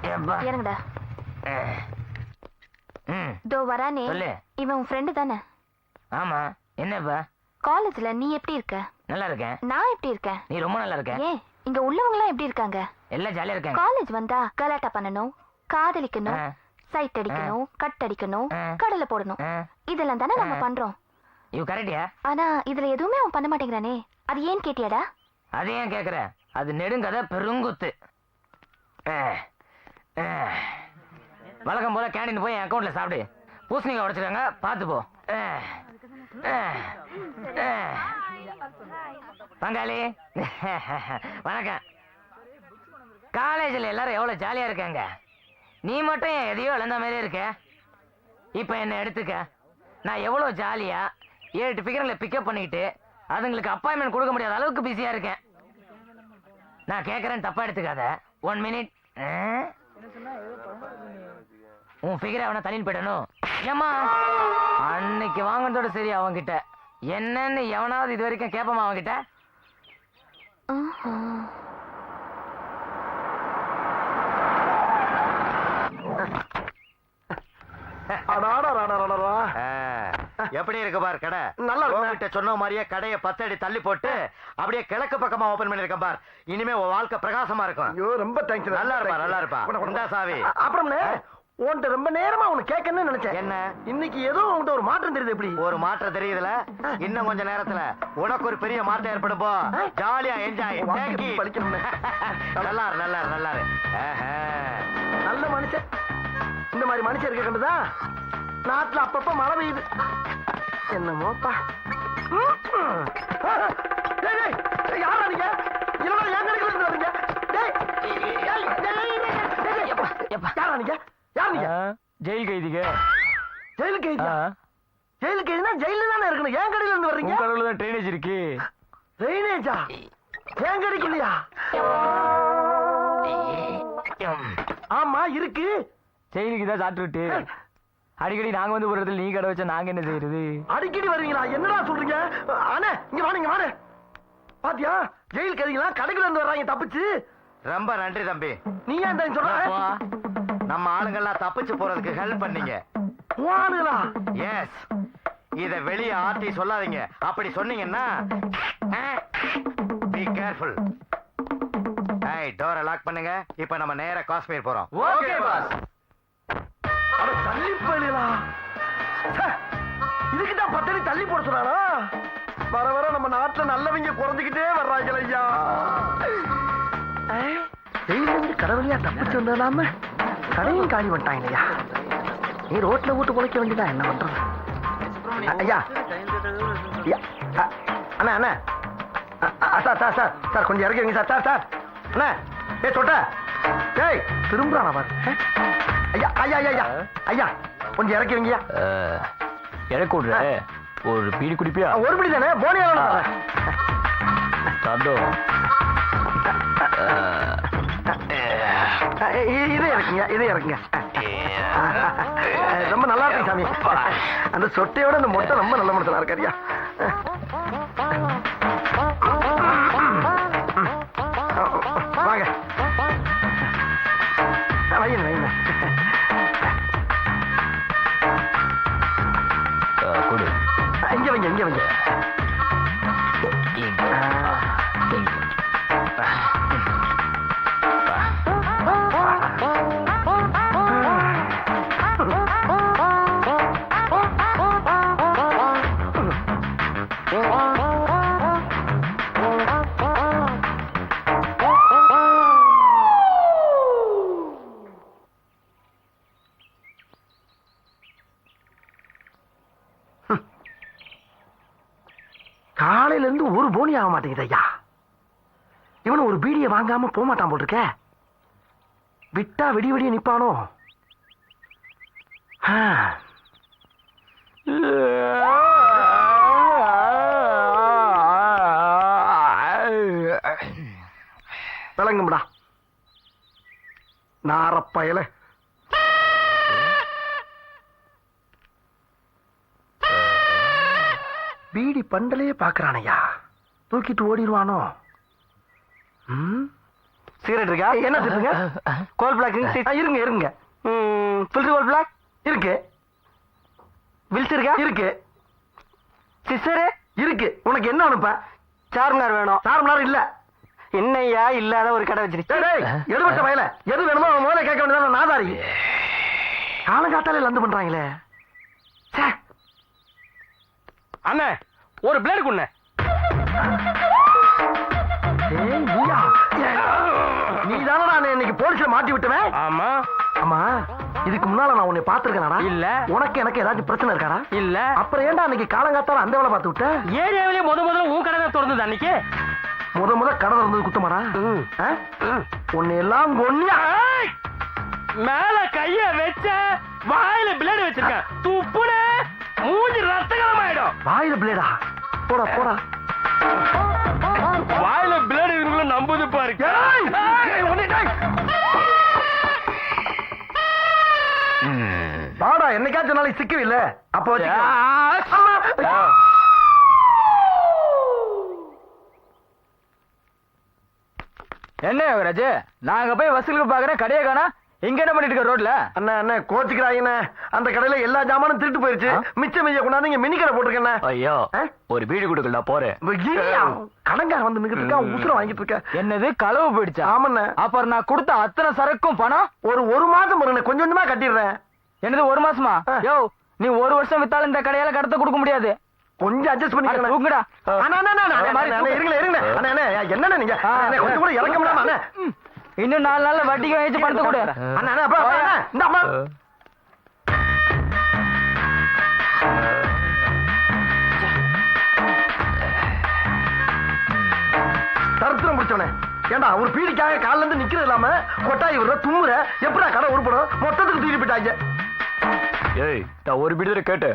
இறங்குடா. தோ வரானே, இவன் உன் ஃப்ரெண்டு தானே? ஆமா. என்னப்பா? காலேஜ்ல நீ எப்படி இருக்க? நல்லா இருக்கேன். நான் எப்படி இருக்கேன்? நீ ரொம்ப நல்லா இருக்க. ஏன் இங்க உள்ளவங்க எல்லாம் எப்படி இருக்காங்க? எல்லாம் ஜாலியா இருக்காங்க. காலேஜ் வந்தா கலாட்டா பண்ணணும், காதலிக்கணும், சைட் அடிக்கணும், கட் அடிக்கணும், கடலை போடணும், இதெல்லாம் தானே நம்ம பண்றோம். இது கரெக்டியா? ஆனா இதுல எதுவுமே அவன் பண்ண மாட்டேங்கிறானே, அது ஏன் கேட்டியாடா? அது ஏன் கேக்குற? அது நெடுங்கதை பெருங்குத்து. வழக்கம் போல கேண்டீன் போய் என் அக்கௌண்ட்ல சாப்பிடு. பூசணிக்காய் உடைச்சிருக்காங்க, பார்த்து போ. பங்காளி வணக்கம். காலேஜில் எல்லாரும் எவ்வளோ ஜாலியாக இருக்காங்க. நீ மட்டும் எதையோ இழந்த மாதிரியே இருக்க. இப்போ என்ன எடுத்துக்க. நான் எவ்வளோ ஜாலியாக 7 ஃபிகரில் பிக்கப் பண்ணிக்கிட்டு அதுங்களுக்கு அப்பாயின்மெண்ட் கொடுக்க முடியாத அளவுக்கு பிஸியாக இருக்கேன். நான் கேட்குறேன்னு தப்பாக எடுத்துக்காத. 1 மினிட். உன் ஃபிகரை அவனை தள்ளின்னு போயிடணும். ஏம்மா அன்னைக்கு வாங்கினதோட சரி. அவன்கிட்ட என்னன்னு எவனாவது இது வரைக்கும் கேட்பமா அவன்கிட்ட? எப்படி இருக்கு பார் கடை. நல்லா கிட்ட சொன்ன மாதிரியே கடையை 10 அடி தள்ளி போட்டு அப்படியே கிழக்கு பக்கமா ஓபன் பண்ணிருக்க பார். இனிமே உன் வாழ்க்கை பிரகாசமா இருக்கும். ஐயோ ரொம்ப தேங்க்ஸ். நல்லா இருப்பா, நல்லா இருப்பா. உண்டா சாவி. அப்புறம் உன்கிட்ட ரொம்ப நேரமா உனக்கு கேட்கணும்னு நினைச்சேன். என்ன இன்னைக்கு ஏதோ உன்கிட்ட ஒரு மாற்றம் தெரியுது. எப்படி ஒரு மாற்றம் தெரியுதுல? இன்னும் கொஞ்ச நேரத்துல உனக்கு ஒரு பெரிய மாற்றம் ஏற்படும். போ ஜாலியா என்ஜாய். நல்லா நல்லா நல்லா நல்ல மனுஷன். இந்த மாதிரி மனுஷன் இருக்க கண்டுதான் நாட்டுல அப்பப்ப மழை பெய்யுது. என்னமோப்பா. யாரா நீங்க? இல்ல என் கடைக்கு இருந்து வரீங்க? யாரா நீங்க? யார் நீங்க? ஜெயில் கைதிங்க. ஜெயில் கைதியா? ஜெயில் கைதினா ஜெயில தானே இருக்கணும். என் கடையில இருந்து வர்றீங்க? கடவுள் தான் ட்ரைனேஜ் இருக்கு. ட்ரைனேஜா? என் கடைக்கு இல்லையா? ஆமா இருக்கு. ஜெயிலுக்கு தான் சாப்பிட்டு அடிக்கடி நாங்க வந்து ஒரு இடத்துல நீ கடை வச்சா நாங்க என்ன செய்யறது? அடிக்கடி வருவீங்களா? என்னடா சொல்றீங்க? அண்ணே இங்க வாங்க வாங்க. பாத்தியா ஜெயில் கைதிகளா கடைக்குள்ள இருந்து வர்றாங்க தப்பிச்சு. ரொம்ப நன்றி தம்பி. நீ ஏன் சொல்ற? நம்ம ஆளுங்கெல்லாம் தப்பிச்சு போறதுக்கு ஹெல்ப் பண்ணீங்க. ஆளுங்களா? எஸ். இத வெளிய ஆட்டி சொல்லாதீங்க. அப்படி சொன்னீங்கன்னா பி கேர்ஃபுல். ஏய் டோரை லாக் பண்ணுங்க. இப்போ நம்ம நேரா காஷ்மீர் போறோம். Okay boss. அட தள்ளி போயிடலா. இதுக்கு தான் 10 அடி தள்ளி போட சொன்னானா? வர வர நம்ம நாட்டுல நல்லவங்க குறைஞ்சிக்கிட்டே வர்றாங்க ஐயா. ஜெயிலிருந்து கடவுளியா தப்பிச்சு வந்ததாம கடையும் காலி பண்ணிட்டாங்க ஐயா. நீ ரோட்ல ஊட்டு பொழைக்க வேண்டியதா என்ன பண்றது? ஐயா அண்ணா அண்ணா சார் சார் சார் சார் கொஞ்சம் இறக்குவீங்க சார். சார் சார் அண்ணா ஏ சொட்ட ஏய் திரும்புறானா பாரு. ஐயா ஐயா ஐயா ஐயா கொஞ்சம் இறக்குவீங்கயா. இறக்க விடுற. ஒரு பீடி குடிப்பியா? ஒரு பீடி தானே போனியா? இதே இறக்குங்க இதே இறக்குங்க. ரொம்ப நல்லா இருக்கு சாமி. அந்த சொட்டையோட அந்த மொட்டை ரொம்ப நல்ல மனசுல இருக்காரியா. வாங்க வைங்க வைங்க. கொடு. இங்க வைங்க இங்க வைங்க. காலையில இருந்து ஒரு போனி ஆக மாட்டேங்குது ஐயா. இவனு ஒரு பீடியை வாங்காம போக மாட்டான் போல் இருக்க. விட்டா வெடி வெடிய நிப்பானோ? விளங்கும்டா நாரப்பயல. பீடி பண்டலையே பாக்குறானையா. தூக்கிட்டு ஓடிடுவானோ? சிகரெட் இருக்கா? என்ன சொல்லுங்க? கோல் பிளாக் இருங்க இருங்க. ஃபில்டர் கோல் பிளாக் இருக்கு. வில்ஸ் இருக்கா? இருக்கு. சிஸ்டரு இருக்கு. உனக்கு என்ன அனுப்ப? சார்மினார் வேணும். சார்மினார் இல்ல. என்னையா இல்லாத ஒரு கடை வச்சிருச்சு. எடுபட்ட வயல எது வேணுமோ அவன் முதல்ல கேட்க வேண்டியதான். நாதாரி காலங்காத்தாலே லந்து பண்றாங்களே. அண்ணே ஒரு பிளேடு குண்ணே. நீ தானே நான் இன்னைக்கு போலீஸ்ல மாட்டி விட்டுவேன். ஆமா ஆமா, இதுக்கு முன்னால நான் உன்னை பாத்துருக்கேனா? இல்ல. உனக்கு எனக்கு ஏதாச்சும் பிரச்சனை இருக்காடா? இல்ல. அப்புறம் ஏன்டா அன்னைக்கு காலங்காத்தால அந்த வேலை பார்த்து விட்ட? ஏரியாவிலே முதல்ல உன் கடை தான் திறந்தது அன்னைக்கு. முத கடை இருந்தது குத்தமாடா? உன்னை எல்லாம் கொன்னியா? மேல கைய வச்ச வாயில பிளேடு வச்சிருக்கேன். துப்புன மூஞ்சி ரத்தகலமாயிடும். வாயில பிளேடா? போடா போடா. வாயில பிளேடு இருக்குள்ள நம்புது பாரு. வாடா, என்னைக்காச்சும் நாளைக்கு சிக்கவில்லை. அப்ப என்ன யோகராஜ், நாங்க போய் வசூலுக்கு பாக்குறேன், கடையை காணா. இங்க என்ன பண்ணிட்டு இருக்க ரோட்ல? அண்ணா அண்ணா கோச்சுக்கிறாங்க. அந்த கடையில எல்லா ஜாமானும் திருட்டு போயிருச்சு. மிச்சம் கொண்டாந்து இங்க மினி கடை போட்டிருக்கேன். ஐயோ, ஒரு வீடு கொடுக்கல போறேன். கடங்கார வந்து நிக்கிட்டு இருக்கா, உசுர வாங்கிட்டு இருக்க. என்னது களவு போயிடுச்சா? ஆமாண்ணே. அப்புறம் நான் கொடுத்த அத்தனை சரக்கும் பணம் ஒரு மாசம் கொஞ்சம் கொஞ்சமா கட்டிடுறேன். என்னது ஒரு மாசமா? யோ, நீ ஒரு வருஷம் வித்தாலும் இந்த கடையால கடத்த கொடுக்க முடியாது. கொஞ்சம் அட்ஜஸ்ட் பண்ணிக்கலாம். தூக்குடா. என்ன நீங்க கொஞ்சம் கூட இறக்க முடியாம? இன்னும் 4 நாள்ல வட்டிக்கு வச்சு பணத்தை கொடு. தருத்திரம் முடிச்சவனே, ஏண்டா ஒரு பீடிக்காக காலில இருந்து நிக்கிறது இல்லாம கொட்டாய் விடுற தும்முற எப்படா கடை உருப்படும்? மொத்தத்துக்கு தூக்கி போயிட்டாங்க. ஏய், நான் ஒரு பீடி கேட்டு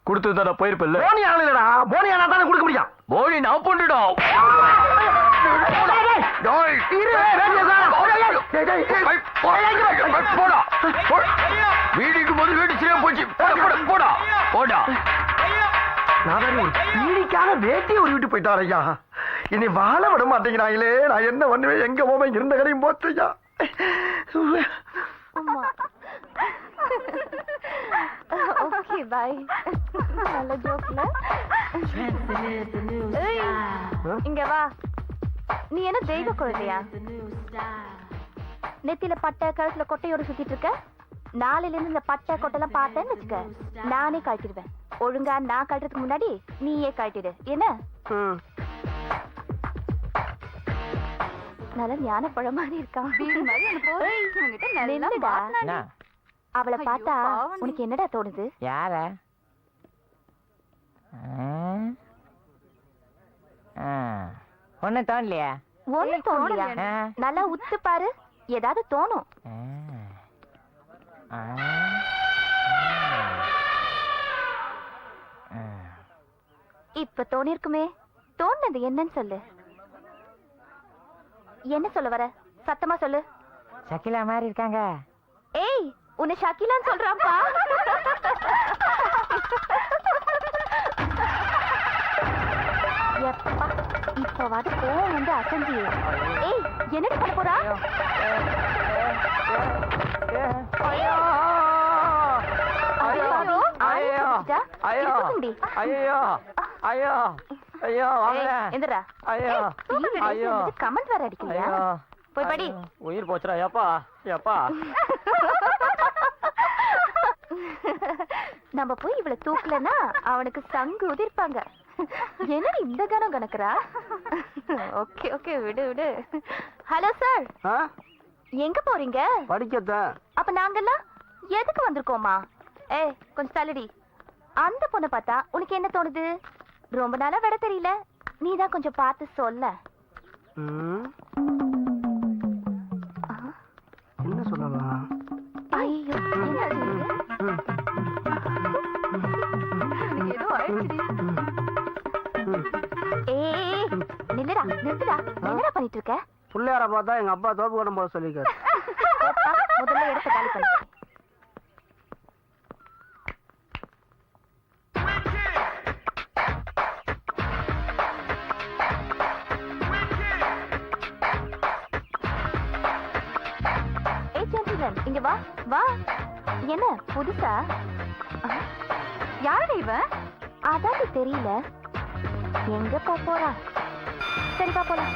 கொடுத்து தான் போயிருப்பில்ல. போனி ஆகலடா. போனி ஆனா தானே கொடுக்க முடியும். போனி நான் பொண்ணுடா. வீடுக்கு போது வீடு சரியா போச்சு. போடா போடா. பீடிக்காக வேட்டி ஒரு வீட்டு போயிட்டார் ஐயா. இனி வாழ விட மாட்டேங்கிறாங்களே. நான் என்ன பண்ணுவேன்? எங்க போவேன்? இருந்த கடையும் போச்சையா. Okay bye. நல்ல ஜோக்ல. இங்க வா. நீ என்ன தெய்வ குழந்தையா? நெத்தியில பட்டை கழுத்துல கொட்டையோட சுத்திட்டு இருக்க. நாளையில இருந்து இந்த பட்டை கொட்டைலாம் பார்த்தேன்னு வச்சுக்க, நானே கழட்டிடுவேன். ஒழுங்கா நான் கழட்டுறதுக்கு முன்னாடி நீயே கழட்டிடு. என்ன? நல்ல ஞான பழம் மாதிரி இருக்கான். அவளை பார்த்தா உனக்கு என்னடா தோணுது? யார? ஒண்ணு தோணலையா? ஒண்ணு தோணலையா? நல்லா உத்து பாரு, ஏதாவது தோணும். இப்ப தோணிருக்குமே. தோணுது என்னன்னு சொல்லு. என்ன சொல்ல வர? சத்தமா சொல்லு. சக்கிலா மாதிரி இருக்காங்க. ஏய், உன்னை ஷக்கிலான்னு சொல்றாப்பா. எப்பா, இப்பவாது கோவம் வந்து அசந்தியே. ஏய், என்னடி பண்ண போறா? ஐயோ ஐயோ ஐயோ ஐயோ ஐயோ ஐயோ ஐயோ எந்திரா. ஐயோ ஐயோ கமெண்ட் வேற அடிக்கலையா? போய் படி. உயிர் போச்சுடா. ஏப்பா ஏப்பா. நம்ம போய் இவளை தூக்கலன்னா அவனுக்கு சங்கு உதிர்ப்பாங்க. என்னடி இந்த கணம் கணக்குறா? ஓகே ஓகே, விடு விடு. ஹலோ சார், எங்க போறீங்க? படிக்கத்தான். அப்ப நாங்கெல்லாம் எதுக்கு வந்திருக்கோமா? ஏய், கொஞ்சம் தள்ளுடி. அந்த பொண்ணை பார்த்தா உனக்கு என்ன தோணுது? ரொம்ப நாளா விட தெரியல. நீதான் கொஞ்சம் பார்த்து சொல்ல. என்ன சொல்லலாம்? ஐயோ, ஏய், நில்லுடா நிறுத்துடா. என்னடா பண்ணிட்டு இருக்க? பிள்ளையார பார்த்தா எங்க அப்பா தோப்பு கடன் போட சொல்லிருக்காரு. முதல்ல இடத்த காலி பண்ணு. இங்க வா வா. என்ன புதுசா? யாரு இவன்? அதான் தெரியல. எங்க போறா? சரி பா போலாம்.